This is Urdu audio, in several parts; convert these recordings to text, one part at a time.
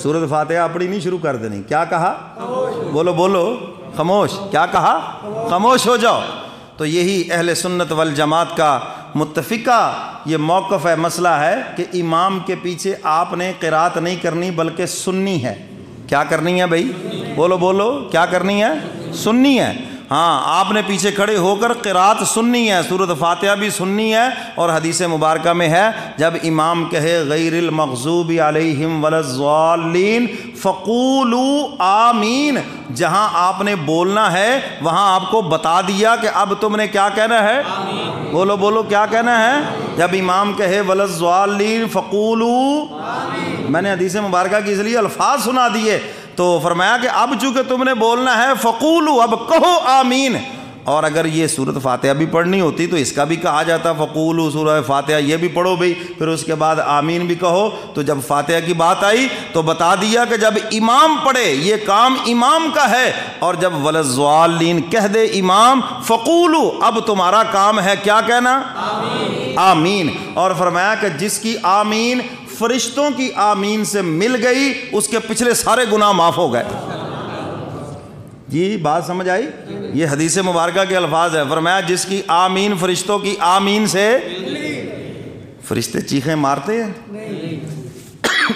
سورۃ فاتحہ اپنی نہیں شروع کر دینی. کیا کہا؟ بولو بولو, خاموش. کیا کہا؟ خاموش ہو جاؤ. تو یہی اہل سنت والجماعت کا متفقہ یہ موقف ہے, مسئلہ ہے کہ امام کے پیچھے آپ نے قرات نہیں کرنی بلکہ سننی ہے. کیا کرنی ہے بھائی؟ بولو بولو, کیا کرنی ہے؟ سننی ہے. ہاں, آپ نے پیچھے کھڑے ہو کر قرات سننی ہے, سورۃ فاتحہ بھی سننی ہے. اور حدیث مبارکہ میں ہے جب امام کہے غیر المغضوب علیہم ولا الضالین فقولوا آمین, جہاں آپ نے بولنا ہے وہاں آپ کو بتا دیا کہ اب تم نے کیا کہنا ہے. بولو بولو, کیا کہنا ہے؟ جب امام کہے ولا الضالین فقولوا آمین, میں نے حدیث مبارکہ کی اس لیے الفاظ سنا دیے تو فرمایا کہ اب چونکہ تم نے بولنا ہے فقولوا, اب کہو آمین. اور اگر یہ سورۃ فاتحہ بھی پڑھنی ہوتی تو اس کا بھی کہا جاتا فقولوا سورۃ فاتحہ یہ بھی پڑھو بھئی, پھر اس کے بعد آمین بھی کہو. تو جب فاتحہ کی بات آئی تو بتا دیا کہ جب امام پڑھے یہ کام امام کا ہے, اور جب ولا الضالین کہہ دے امام فقولوا, اب تمہارا کام ہے کیا کہنا؟ آمین. آمین. اور فرمایا کہ جس کی آمین فرشتوں کی آمین سے مل گئی اس کے پچھلے سارے گناہ معاف ہو گئے. جی بات سمجھ آئی؟ یہ حدیث مبارکہ کے الفاظ ہے. فرمایا جس کی آمین فرشتوں کی آمین سے, فرشتے چیخیں مارتے ہیں.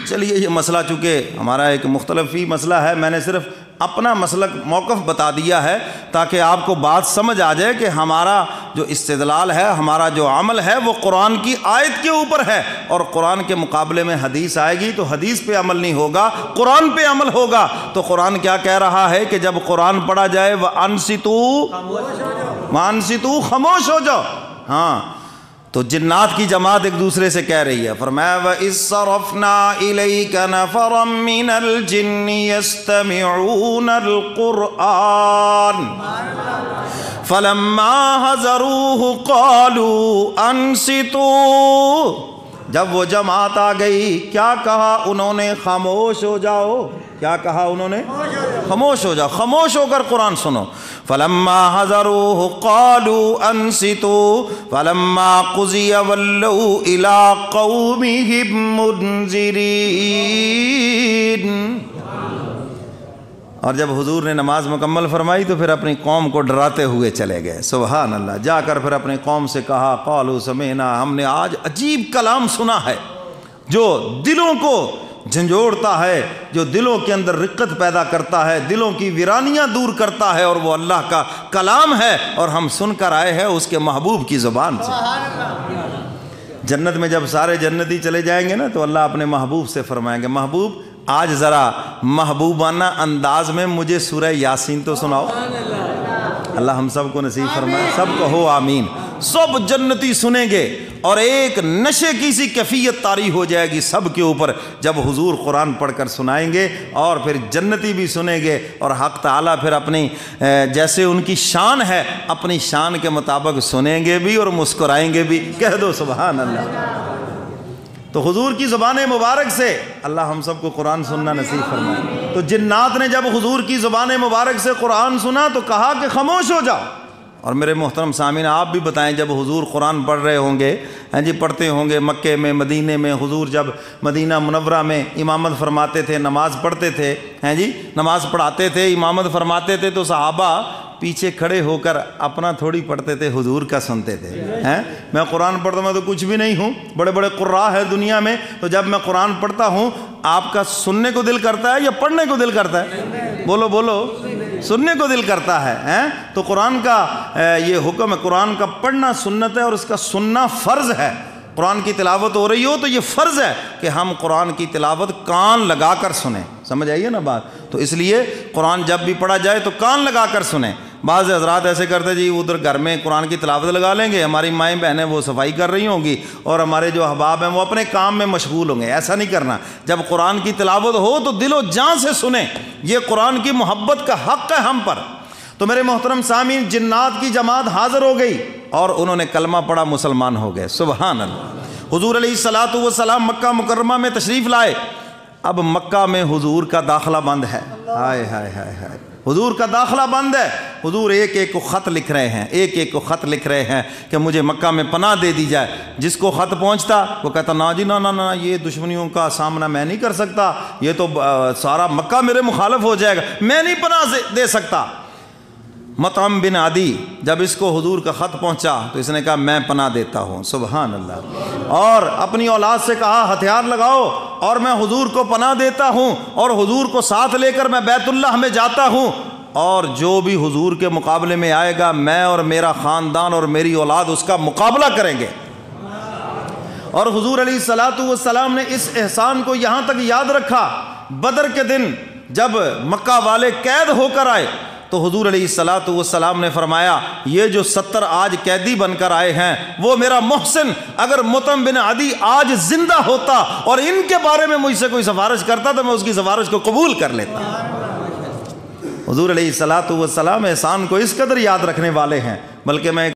چلیے یہ مسئلہ چونکہ ہمارا ایک مختلفی مسئلہ ہے, میں نے صرف اپنا مسلک موقف بتا دیا ہے تاکہ آپ کو بات سمجھ آ جائے کہ ہمارا جو استدلال ہے, ہمارا جو عمل ہے وہ قرآن کی آیت کے اوپر ہے, اور قرآن کے مقابلے میں حدیث آئے گی تو حدیث پہ عمل نہیں ہوگا, قرآن پہ عمل ہوگا. تو قرآن کیا کہہ رہا ہے کہ جب قرآن پڑھا جائے وَأَنصِتُوا خاموش ہو جاؤ. ہاں, تو جنات کی جماعت ایک دوسرے سے کہہ رہی ہے. فرمایا وَإِذْ صَرَفْنَا إِلَيْكَ نَفَرًا مِّنَ الْجِنِّ يَسْتَمِعُونَ الْقُرْآنَ فَلَمَّا حَضَرُوهُ قَالُوا أَنصِتُوا, جب وہ جماعت آ گئی کیا کہا انہوں نے؟ خاموش ہو جاؤ. کیا کہا انہوں نے؟ خاموش ہو جاؤ, خاموش ہو کر قرآن سنو. فَلَمَّا حَضَرُوهُ قَالُوا أَنصِتُوا فَلَمَّا قُضِيَ وَلَّوْا إِلَىٰ قَوْمِهِمْ مُنذِرِينَ. اور جب حضور نے نماز مکمل فرمائی تو پھر اپنی قوم کو ڈراتے ہوئے چلے گئے. سبحان اللہ. جا کر پھر اپنی قوم سے کہا قالوا سمعنا, ہم نے آج عجیب کلام سنا ہے جو دلوں کو جھنجھوڑتا ہے, جو دلوں کے اندر رقت پیدا کرتا ہے, دلوں کی ویرانیاں دور کرتا ہے, اور وہ اللہ کا کلام ہے, اور ہم سن کر آئے ہیں اس کے محبوب کی زبان سے. جنت میں جب سارے جنتی چلے جائیں گے نا تو اللہ اپنے محبوب سے فرمائیں گے محبوب آج ذرا محبوبانہ انداز میں مجھے سورہ یاسین تو سناؤ. اللہ ہم سب کو نصیب فرمائے, سب کو ہو آمین. سب جنتی سنیں گے اور ایک نشے کی سی کیفیت طاری ہو جائے گی سب کے اوپر جب حضور قرآن پڑھ کر سنائیں گے, اور پھر جنتی بھی سنیں گے, اور حق تعالیٰ پھر اپنی جیسے ان کی شان ہے اپنی شان کے مطابق سنیں گے بھی اور مسکرائیں گے بھی. کہہ دو سبحان اللہ. تو حضور کی زبان مبارک سے اللہ ہم سب کو قرآن سننا نصیب فرمائے. تو جنات نے جب حضور کی زبان مبارک سے قرآن سنا تو کہا کہ خاموش ہو جاؤ. اور میرے محترم سامعین آپ بھی بتائیں, جب حضور قرآن پڑھ رہے ہوں گے, جی پڑھتے ہوں گے مکے میں مدینے میں, حضور جب مدینہ منورہ میں امامت فرماتے تھے, نماز پڑھتے تھے, جی نماز پڑھاتے تھے, امامت فرماتے تھے, تو صحابہ پیچھے کھڑے ہو کر اپنا تھوڑی پڑھتے تھے, حضور کا سنتے تھے. میں قرآن پڑھتا ہوں, میں تو کچھ بھی نہیں ہوں, بڑے بڑے قراء ہے دنیا میں, تو جب میں قرآن پڑھتا ہوں آپ کا سننے کو دل کرتا ہے یا پڑھنے کو دل کرتا ہے؟ بولو بولو, سننے کو دل کرتا ہے. تو قرآن کا یہ حکم ہے, قرآن کا پڑھنا سنت ہے اور اس کا سننا فرض ہے. قرآن کی تلاوت ہو رہی ہو تو یہ فرض ہے کہ ہم قرآن کی تلاوت کان لگا کر سنیں. سمجھ آئیے نا بات؟ تو اس لیے قرآن جب بھی پڑھا جائے تو کان لگا کر سنیں. بعض حضرات ایسے کرتے جی ادھر گھر میں قرآن کی تلاوت لگا لیں گے, ہماری مائیں بہنیں وہ صفائی کر رہی ہوں گی اور ہمارے جو احباب ہیں وہ اپنے کام میں مشغول ہوں گے. ایسا نہیں کرنا. جب قرآن کی تلاوت ہو تو دل و جان سے سنیں, یہ قرآن کی محبت کا حق ہے ہم پر. تو میرے محترم سامعین, جنات کی جماعت حاضر ہو گئی اور انہوں نے کلمہ پڑھا, مسلمان ہو گئے. سبحان اللہ. حضور علیہ الصلوۃ والسلام مکہ مکرمہ میں تشریف لائے. اب مکہ میں حضور کا داخلہ بند ہے. ہائے ہائے ہائے ہائے. حضور کا داخلہ بند ہے، حضور ایک ایک کو خط لکھ رہے ہیں، ایک ایک کو خط لکھ رہے ہیں کہ مجھے مکہ میں پناہ دے دی جائے۔ جس کو خط پہنچتا وہ کہتا نا جی نا نا نا، یہ دشمنیوں کا سامنا میں نہیں کر سکتا، یہ تو سارا مکہ میرے مخالف ہو جائے گا، میں نہیں پناہ دے سکتا۔ مطعم بن عدی جب اس کو حضور کا خط پہنچا تو اس نے کہا میں پناہ دیتا ہوں، سبحان اللہ، اور اپنی اولاد سے کہا ہتھیار لگاؤ اور میں حضور کو پناہ دیتا ہوں، اور حضور کو ساتھ لے کر میں بیت اللہ میں جاتا ہوں، اور جو بھی حضور کے مقابلے میں آئے گا میں اور میرا خاندان اور میری اولاد اس کا مقابلہ کریں گے۔ اور حضور علیہ الصلوۃ والسلام نے اس احسان کو یہاں تک یاد رکھا، بدر کے دن جب مکہ والے قید ہو کر آئے تو حضور علیہ الصلوۃ والسلام نے فرمایا یہ جو 70 آج قیدی بن کر آئے ہیں وہ میرا محسن اگر مطعم بن عدی آج زندہ ہوتا اور ان کے بارے میں مجھ سے کوئی سفارش کرتا تو میں اس کی سفارش کو قبول کر لیتا۔ حضور علیہ الصلوۃ والسلام احسان کو اس قدر یاد رکھنے والے ہیں، بلکہ میں